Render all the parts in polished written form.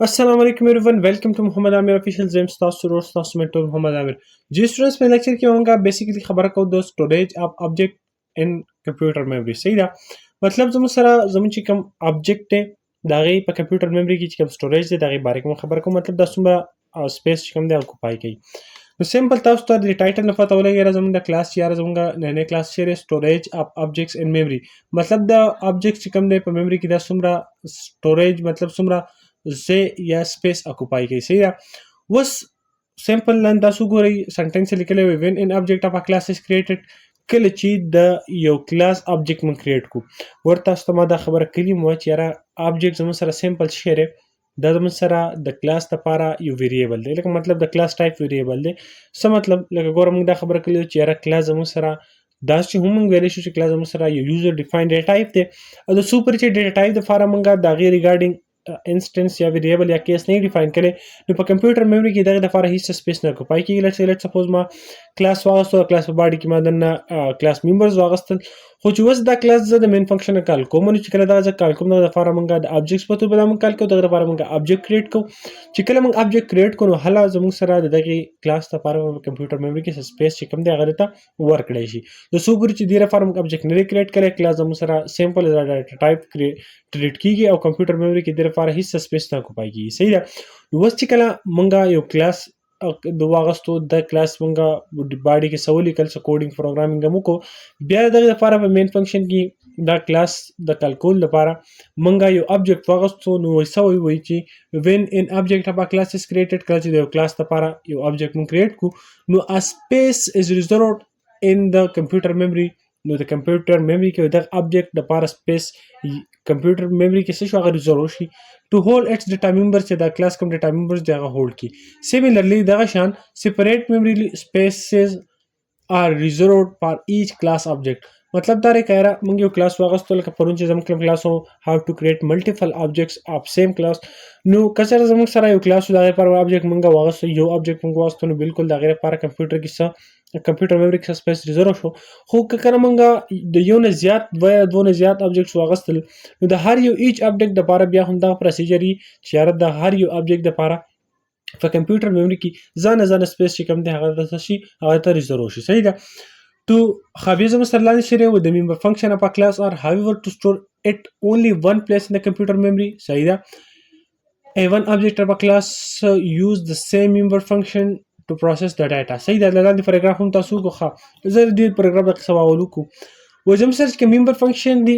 Assalamu alaikum everyone. Welcome to Muhammad Amir official James تاسو ورور تاسو mentor Muhammad Amir. Ji स्टूडेंट्स په لیکچر کې مونږه بیسیکلی خبره کوو د سټوریج اف object in computer memory. صحیح ده. مطلب زموږ چې کوم object دی دا غي په computer memory کې چې کوم سټوریج دی دا غي باره کې خبره کوم مطلب دا څومره سپیس چې کوم دی اکوپای کوي. نو سیمپل تاسو ته د ټایټل نه پته ولګي زموږ د کلاس چې زموږ نه کلاس چې سټوریج اف objects in memory. مطلب د object چې کوم دی په memory کې دا څومره سټوریج مطلب څومره زه یا سپیس اکوپای کوي. صحیح ده. اوس سمپل لاین تاسو ګورئ سنټنس لیکلی وي when an object of a class is created کله چې د یو کلاس object من کریټ کو ورته تاسو ته ما دا خبره کلی مو چې یاره object زموږ سره سمپل شی دی دا زموږ سره د کلاس لپاره یو ویریبل دی لکه مطلب د کلاس ټایپ ویریبل دی څه مطلب لکه ګوره موږ دا خبره کلی چې یاره کلاس زموږ سره دا چې هم موږ ویلی شو چې کلاس زموږ سره یو یوزر ډیفاین ډیټا ټایپ دی او د سوپر چې ډیټا ټایپ لپاره موږ د هغې ریګارډینګ انسټنس یا ویریبل یا کیس نه ډیفاین کړي نو په کمپیوټر میموري کې دغه لپاره هیڅ سپیس نه اکوپای کیږي لیټ سپوز ما کلاس واغستو کلاس په باډي کې ما دنه کلاس ممبرز واغستل خو چې اوس دا کلاس زه د مین فنکشن کال کوم نو چې کله دا زه کال کوم دغه لپاره موږ د ابجیکټس په توګه موږ کال کوو دغه لپاره موږ ابجیکټ کریټ کوو چې کله موږ ابجیکټ کریټ کوو نو هله زموږ سره دغه کلاس لپاره په کمپیوټر میموري کې سپیس چې کوم دی هغه ته ورکړی شي د سو پورې چې ډیره فارم ابجیکټ نه کریټ کړي کلاس زموږ سره سمپل ډاټا ټایپ ټریټ کیږي او کمپیوټر میموري کې ډیره فار هیڅ سپیس نه اکوپای کیږي. صحیح ده. اوس چې کله موږ یو کلاس د واغستو د کلاس مونږه باډي کې سوالي کل څه کوډینګ پروګرامینګ مو کو بیا دغه لپاره په مین فنکشن کې دا کلاس د کلکول لپاره مونږه یو ابجیکټ واغستو نو وایي وایي چې when an object of a class is created کله چې د یو کلاس لپاره یو ابجیکټ مون کریټ کو نو a space is reserved in the computer memory نو د کمپیوټر میموري کې دغه ابجیکټ د پاره سپیس کمپیوټر میموري کې څه شو هغه ریزرو شي to hold its data members چې دا کلاس کوم data members دی هغه هولډ کی. Similarly دغه شان separate memory spaces are reserved for each class object مطلب دا رکایره موږ یو کلاس واغستو لکه پرون چې زموږ کوم کلاس how to create multiple objects of same class نو کچره زموږ سره یو کلاس دا پر object موږ واغستو یو object موږ واغستو نو بالکل دا غیر لپاره کمپیوټر کې څه کمپیوټر میموري کې سپیس ریزرو شو خو کله موږ د یو نه زیات و دوه زیات objects واغستل نو د هر یو each object د لپاره بیا هم دا پروسیجر چې د هر یو object د لپاره په کمپیوټر میموري کې ځان سپیس چې کوم دی هغه د شي هغه ته ریزرو شي. صحیح ده. To Khabizam Sarlan share with the member function of a class or however to store it only one place in the computer memory. Saida. A one object of a class use the same member function to process the data. Saida لاندې paragraph هم تاسو کوخه. زه دې paragraph د سوالو کو. وزم سره چې member function دی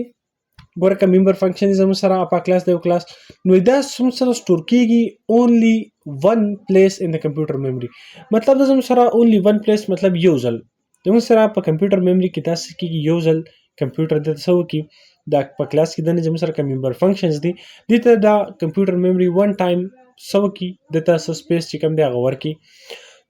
ګوره که member function زموږ سره په کلاس دی یو کلاس نو دا زموږ سره سټور کیږي only one place in the computer memory مطلب دا زموږ سره only one place مطلب یو ځل زموږ سره په کمپیوټر میموري کې تاسو کې یو ځل کمپیوټر د څه وکړي دا په کلاس کې د زموږ سره کوم ممبر فنکشنز دي دته دا کمپیوټر میموري ون ټایم څه وکړي د تاسو سپیس چې کوم دی هغه ورکړي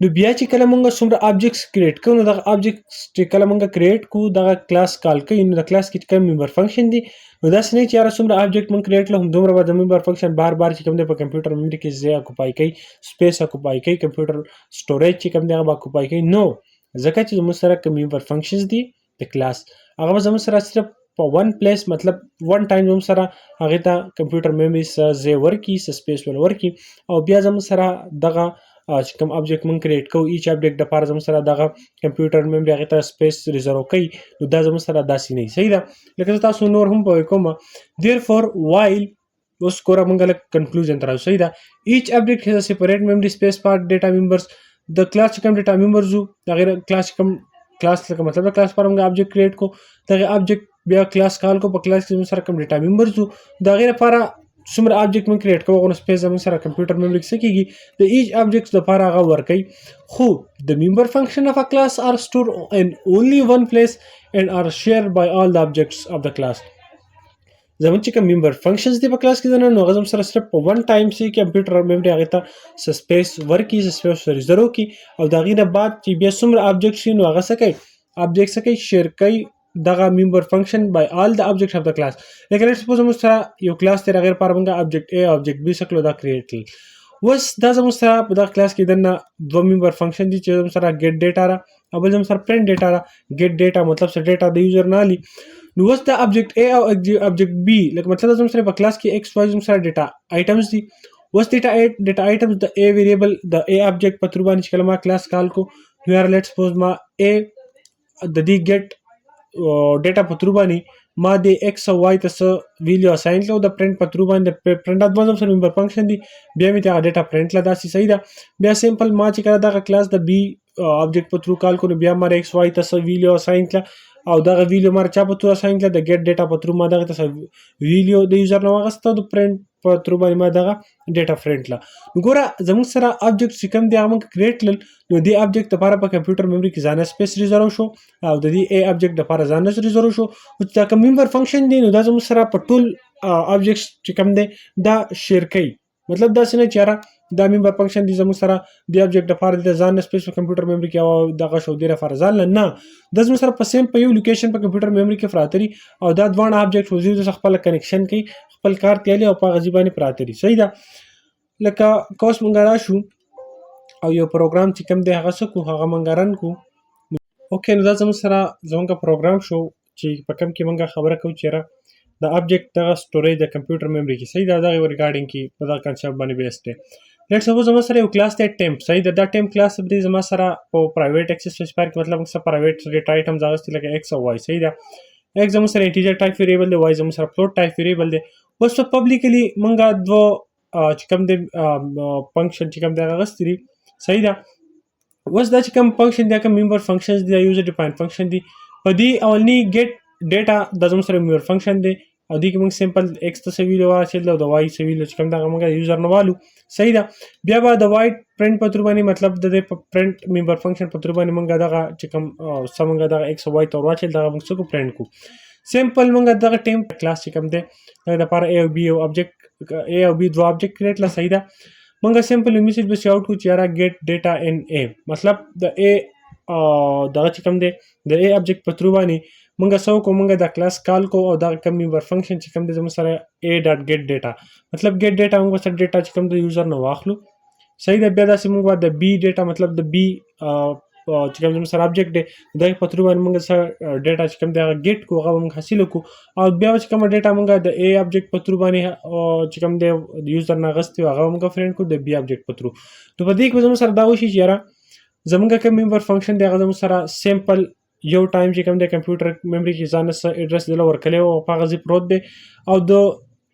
نو بیا چې کله موږ څومره ابجیکټس کریټ کوو نو دغه ابجیکټس چې کله موږ کریټ کوو دغه کلاس کال کوي نو د کلاس کې کوم ممبر فنکشن دی نو دا څنګه چې یاره څومره ابجیکټ موږ کریټ لهم دومره به د ممبر فنکشن بار چې کوم دی په کمپیوټر میموري کې ځای اکوپای کوي سپیس اکوپای کوي کمپیوټر سټوریج چې کوم دی هغه اکوپای کوي نو ځکه چې زموږ سره کوم ممبر فنکشنز دي د کلاس هغه به زموږ سره صرف په ون پلیس مطلب ون ټایم زموږ سره هغې ته کمپیوټر میموري څه ځای ورکړي څه سپیس ول ورکړي او بیا زموږ سره دغه چې کوم ابجیکټ موږ کریټ کوو ایچ ابجیکټ دپاره زموږ سره دغه کمپیوټر میموري هغې ته سپیس ریزرو کوي نو دا زموږ سره داسې نه وي. صحیح ده. لکه زه تاسو نور هم پوه کوم therefore while اوس ګوره موږ لږ کنکلوژن ته راځو. صحیح ده. ایچ ابجیکټ has a separate memory space for data members د کلاس چې کوم ډیټا ممبرز وو دغه کلاس کوم کلاس لکه مطلب د کلاس پر موږ ابجیکټ کریټ کو دغه ابجیکټ بیا کلاس کال کو په کلاس کې سره کوم ډیټا ممبرز وو دغه لپاره څومره ابجیکټ موږ کریټ کوو نو سپیس زموږ سره کمپیوټر میموري کې څه کیږي د ایچ ابجیکټس لپاره هغه ورکوي خو د ممبر فنکشن اف ا کلاس آر stored in only one place and are shared by all the objects of the class زموږ چې کوم ممبر فنکشنز دی په کلاس کې نو هغه زموږ سره صرف په ون ټایم کې کمپیوټر میموري هغې ته څه سپیس ورکړي څه سپیس ریزرو کړي او د هغې نه بعد چې بیا څومره ابجیکټ شي نو هغه څه کوي ابجیکټ څه کوي شیر کوي دغه ممبر فنکشن بای آل د ابجیکټس اف د کلاس لکه لیټ سپوز زموږ سره یو کلاس دی هغې لپاره موږ ابجیکټ A ابجیکټ B څه کړلو دا کریټ کړل اوس دا زموږ سره په دغه کلاس کې دننه دوه ممبر فنکشن دي چې زموږ سره ګیټ ډیټا را او بل زموږ سره پرنټ ډیټا را ګیټ ډیټا مطلب څه ډیټا د یوزر نه الی نو اوس دا ابجیکټ A او ابجیکټ B لکه مطلب زموږ سره په کلاس کې ایکس وای زموږ سره ډیټا آیټمز دي اوس ډیټا آیټمز د ا ویریبل د ا ابجیکټ په تر باندې چې کله ما کلاس کال کو نو یار لیټس سپوز ما ا د دې ګیټ ډیټا په تر باندې ما د ایکس او وای ته ویلیو اساین کړو د پرنٹ په تر باندې پرنٹ د باندې سره ممبر فنکشن دی بیا می ته ډیټا پرنٹ لا داسي صحیح ده بیا سمپل ما چې کړه دا کلاس د بی ابجیکټ په تر کال کو بیا ما ایکس وای ته ویلیو اساین کړه او دا ویلیو مر چا په تر اساین کړه د ګیټ ډیټا په تر ما دغه ته ویلیو د یوزر نو غسته د پرنٹ په تر باندې ما دغه ډیټا فرنٹ لا وګوره زموږ سره ابجیکټ چې کوم دی هغه موږ کریټ کړل نو دی ابجیکټ لپاره په کمپیوټر میموري کې ځانه سپیس ریزرو شو او د دې ا ابجیکټ لپاره ځانه ریزرو شو او دا کوم ممبر فنکشن دی نو دا زموږ سره په ټول ابجیکټ چې کوم دی دا شیر کوي مطلب دا څنګه چاره دا ممبر فنکشن دی زموږ سره دی ابجیکټ لپاره د ځانه سپیس په کمپیوټر میموري کې او دغه شو دی لپاره ځان نه د زموږ سره په سیم په یو لوکیشن په کمپیوټر میموري کې فراتري او دا دوه ابجیکټ وزیر د خپل کنیکشن کوي خپل کار تیالي او په غزي باندې پراتري صحیح ده لکه کوس مونږ راشو او یو پروګرام چې کوم دی هغه څه کو هغه مونږ رن کو اوکې نو دا زموږ پروګرام شو چې په کوم کې مونږ خبره کوو چې د ابجیکټ د سټوریج د کمپیوټر میموري کې صحیح ده دا ریګارډینګ کې په دا کنسپټ باندې بیس دی لیټس سپوز زما سره یو کلاس دی ټیمپ صحیح ده دا ټیمپ کلاس دی زما سره په پرایویټ اکسس سپیسیفایر کې مطلب موږ پرایویټ ډیټا آیټمز راغستي لکه ایکس او وای صحیح ده ایکس زموږ سره انټیجر ټایپ ویریبل دی وای زموږ سره فلوټ ټایپ ویریبل دی اوس په پبلیکلی مونږه دوه چې کوم دی فنکشن چې کوم دی راغستي دي صحیح ده اوس دا چې کوم فنکشن دی کوم ممبر فنکشنز دی یوزر ډیفاین فنکشن دی په دې اولنی ګیټ ډیټا د زموږ سره ممبر فنکشن دی او دې کې موږ سمپل ایکس ته ویلو واچول او د وای ویلو چې کوم دا موږ یوزر نو والو صحیح ده بیا به د وای پرنٹ په تر باندې مطلب د پرنٹ ممبر فنکشن په تر باندې موږ دغه چې کوم سمږه دغه ایکس وای ته واچول دغه موږ څه کو پرنٹ کو سمپل موږ دغه ټیم کلاس چې کوم دی دا لپاره ا او بی او ابجیکټ ا او بی دوه ابجیکټ کریټ لا صحیح ده موږ سمپل میسج به شاوټ کو چې را ګیټ ډیټا ان ا مطلب د ا دغه چې کوم دی د ا ابجیکټ په تر باندې مونږ سو کو مونږ د کلاس کال کو او دا کوم ممبر فنکشن چې کوم د زموږ سره a.get ډیټا مطلب get ډیټا موږ سره ډیټا چې کوم د یوزر نو واخلو صحیح ده بیا دا چې موږ د b ډیټا مطلب د b چې کوم زموږ سره ابجیکټ دی د په تر باندې موږ سره ډیټا چې کوم د get کو هغه موږ حاصل کو او بیا چې کوم ډیټا موږ د a ابجیکټ په تر باندې چې کوم د یوزر نه غستي هغه موږ فرند کو د b ابجیکټ په تر نو په دې کې زموږ سره دا وشي چې یاره زموږ کوم ممبر فنکشن دی هغه زموږ سره سمپل یو ټایم چې کوم د کمپیوټر میموري کې ځان سره اډرس دل ورکړي او په غزي پروت دی او د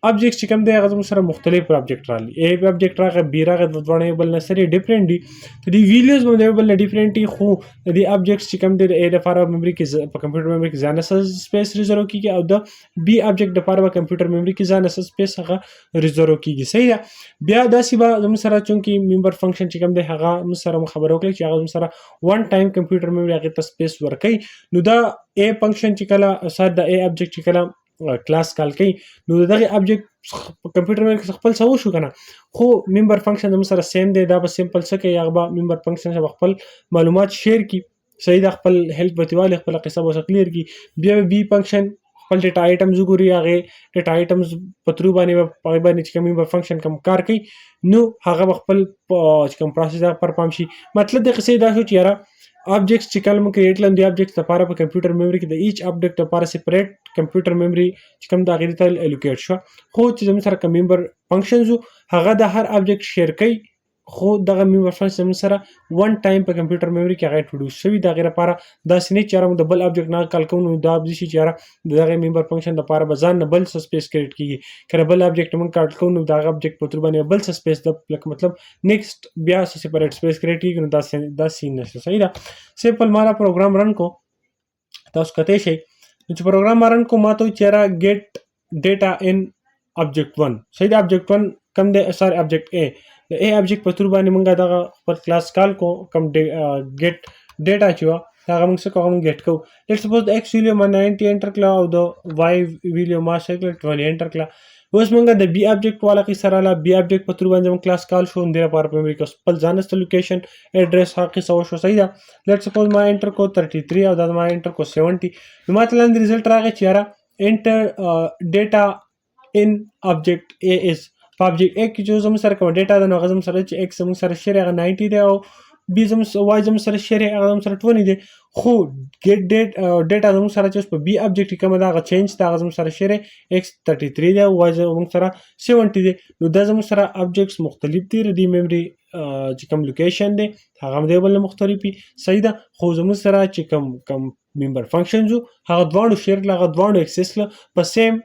ابجیکټ چې کوم دی هغه زموږ سره مختلف ابجیکټ راغلي ا ابجیکټ راغی بی راغی د دوه بل نه سره ډیفرنٹ دي ته دی ویلیوز باندې بل نه ډیفرنٹ دي خو د ابجیکټ چې کوم دی د ا لپاره میموري کې په کمپیوټر میموري کې ځان سره سپیس ریزرو کیږي او د بی ابجیکټ لپاره په کمپیوټر میموري کې ځان سره سپیس هغه ریزرو کیږي صحیح ده بیا داسې به زموږ سره چونکی ممبر فنکشن چې کوم دی هغه موږ سره خبرو کړی چې هغه سره وان ټایم کمپیوټر میموري هغه ته سپیس ورکړي نو دا ا فنکشن چې کله سره د ا ابجیکټ چې کله کلاس کال کوي نو دغه ابجیکټ کمپیوټر میموري خپل څه شو کنه خو ممبر فنکشن هم سره سیم دی دا به سمپل څه کوي هغه ممبر فنکشن سره خپل معلومات شیر کی صحیح د خپل هیلپ بتیواله خپل قصه وسه کلیر کی بیا بی فنکشن خپل ډیټا آیټمز ګوري هغه ډیټا آیټمز پترو باندې په باندې چې ممبر فنکشن کوم کار کوي نو هغه خپل کوم پروسیس پر پام شي مطلب د قصې دا شو چې یاره objects چې کله موږ کریټ لم دی objects لپاره په کمپیوټر میموري کې د ایچ object لپاره سپریټ کمپیوټر میموري چې کوم دا غیر ته الوکیټ شو خو چې زموږ سره کوم ممبر فنکشنز هغه د هر object شیر کوي خو دغه ممبر فنکشن سره وان ټایم په کمپیوټر میموري کې هغه انټروډوس شوی دا غیر لپاره دا سنې چې موږ د بل object نه کال کوو دا د شي چې دغه ممبر فنکشن لپاره بزان نه بل سپیس کریټ کیږي کله بل object موږ کال کوو نو دا object په تر باندې بل سپیس د مطلب نیکسټ بیا سپریټ سپیس کریټ کیږي نو دا سین نشي صحیح ده سمپل مالا پروګرام رن کو تاسو کته شي چې پروګرام رن کو ماته چیرې get data in object 1 صحیح ده object 1 کم دی سر object a د ا ابجیکټ په تر باندې مونږه دغه خپل کلاس کال کو کم ګیټ ډیټا چې وا هغه موږ څه کوو ګیټ کو لیټس سپوز د ایکس ویلیو ما 90 انټر کړه او د وای ویلیو ما شکل 20 انټر کړه اوس مونږ د بی ابجیکټ والا کې سره لا بی ابجیکټ په تر باندې موږ کلاس کال شو اندره پر میموري کې خپل ځانست لوکیشن اډرس حق سو شو صحیح ده لیټس سپوز ما انټر کو 33 او د ما انټر کو 70 نو ماته لاندې ریزلټ راغی چې یاره انټر ډیټا ان ابجیکټ ا از په ابجیکټ 1 کې چې زموږ سره کوم ډیټا د نو غزم سره چې x زموږ سره شیر هغه 90 دی او بي وای زموږ سره شیر هغه زموږ سره 20 دی خو ګیټ ډیټا زموږ سره چې په بي ابجیکټ کې کومه دا هغه چینج دا زموږ سره شیر x 33 دی وای زموږ سره 70 دی نو دا زموږ سره ابجیکټس مختلف دي د میموري چې کوم لوکیشن دی هغه هم دی بل مختلف صحیح ده خو زموږ سره چې کوم ممبر فنکشنز هغه دواړو شیر هغه دواړو اکسس په سیم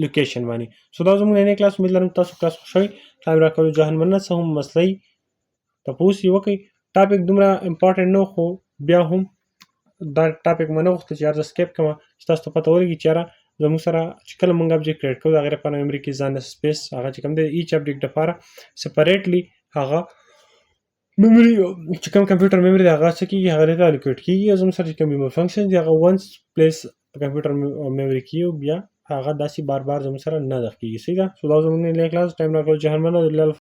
لوکیشن باندې سو دا زموږ نه کلاس امید لرم تاسو کلاس خوښوي ټایم راکولو جهان مننه څه هم مسلې تاسو یې وکړئ ټاپک دومره امپورټنت نه خو بیا هم دا ټاپک منه وخت چې ارزه سکیپ کوم چې تاسو ته پته ولګي چې را زموږ سره چې کله موږ ابجیکټ کریټ کوو دا غیر په میموري کې ځان سپیس هغه چې کوم دی ایچ ابجیکټ لپاره سپریټلی هغه میموري چې کوم کمپیوټر میموري دا هغه څه کیږي هغه ته الوکیټ کیږي زموږ سره چې کوم میموري فنکشن دی هغه وانس پلیس په کمپیوټر میموري کې بیا هغه داسې بار بار زموږ سره نه دخ کیږي صحیح ده سو دا زموږ نه کلاس ټایم راکول جهان مننه